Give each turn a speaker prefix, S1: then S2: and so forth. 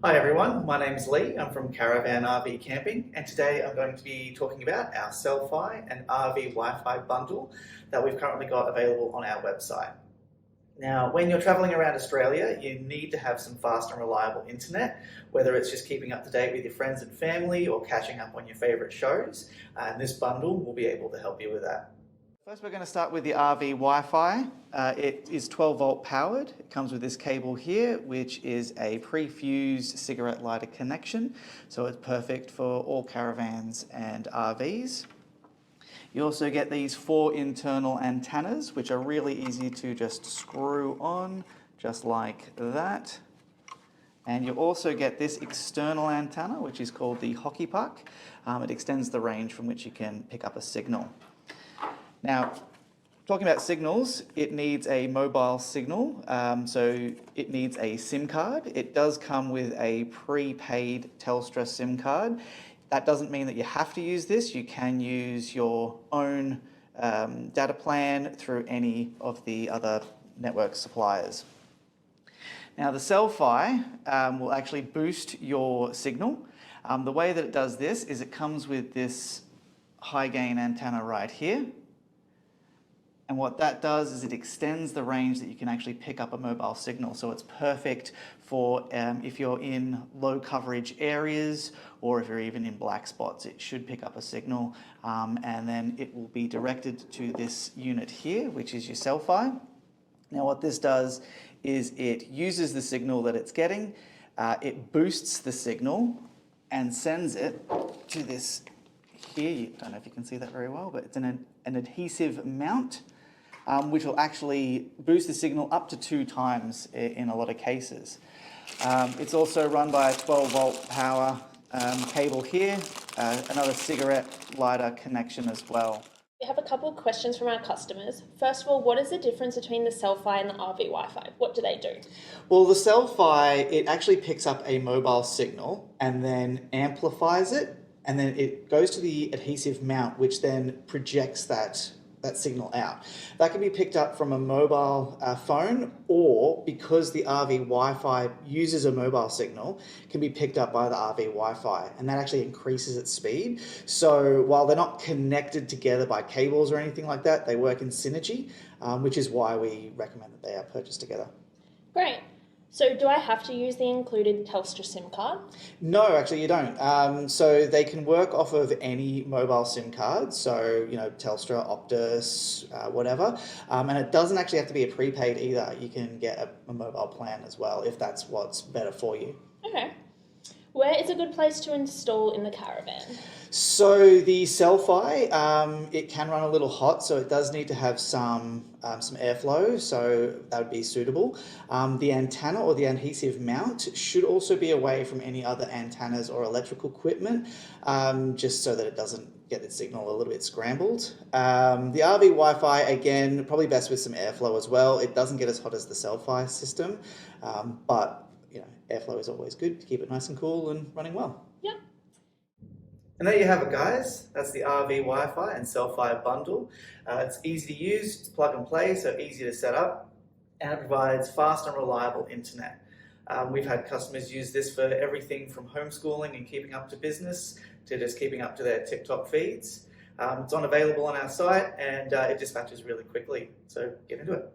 S1: Hi everyone, my name's Lee. I'm from Caravan RV Camping, and today I'm going to be talking about our CelFi and RV Wi-Fi bundle that we've currently got available on our website. Now, when you're traveling around Australia, you need to have some fast and reliable internet, whether it's just keeping up to date with your friends and family or catching up on your favorite shows, and this bundle will be able to help you with that. First, we're going to start with the RV Wi-Fi. It is 12 volt powered. It comes with this cable here, which is a pre-fused cigarette lighter connection. So it's perfect for all caravans and RVs. You also get these 4 internal antennas, which are really easy to just screw on, just like that. And you also get this external antenna, which is called the hockey puck. It extends the range from which you can pick up a signal. Now, talking about signals, it needs a mobile signal, so it needs a SIM card. It does come with a prepaid Telstra SIM card. That doesn't mean that you have to use this. You can use your own data plan through any of the other network suppliers. Now, the CelFi will actually boost your signal. The way that it does this is it comes with this high gain antenna right here. And what that does is it extends the range that you can actually pick up a mobile signal. So it's perfect for if you're in low coverage areas or if you're even in black spots, it should pick up a signal. And then it will be directed to this unit here, which is your CelFi. Now what this does is it uses the signal that it's getting, it boosts the signal and sends it to this here. I don't know if you can see that very well, but it's an adhesive mount. Which will actually boost the signal up to 2 times in a lot of cases. It's also run by a 12 volt power cable here, another cigarette lighter connection as well.
S2: We have a couple of questions from our customers. First of all, what is the difference between the CelFi and the RV Wi-Fi? What do they do?
S1: Well, the CelFi, it actually picks up a mobile signal and then amplifies it, and then it goes to the adhesive mount, which then projects that signal out. That can be picked up from a mobile phone, or because the RV Wi-Fi uses a mobile signal, can be picked up by the RV Wi-Fi, and that actually increases its speed. So while they're not connected together by cables or anything like that, they work in synergy, which is why we recommend that they are purchased together.
S2: Great. So do I have to use the included Telstra SIM card?
S1: No, actually you don't. So they can work off of any mobile SIM card, so Telstra, Optus, whatever. And it doesn't actually have to be a prepaid either. You can get a mobile plan as well if that's what's better for you.
S2: Okay. Where is a good place to install in the caravan?
S1: So the CelFi, it can run a little hot, so it does need to have some airflow, so that would be suitable. The antenna or the adhesive mount should also be away from any other antennas or electrical equipment, just so that it doesn't get its signal a little bit scrambled. The RV Wi-Fi, again, probably best with some airflow as well. It doesn't get as hot as the CelFi system, but airflow is always good to keep it nice and cool and running well.
S2: Yep.
S1: And there you have it, guys. That's the RV Wi-Fi and CelFi bundle. It's easy to use, it's plug and play, so easy to set up, and it provides fast and reliable internet. We've had customers use this for everything from homeschooling and keeping up to business to just keeping up to their TikTok feeds. It's available on our site, and it dispatches really quickly, so get into it.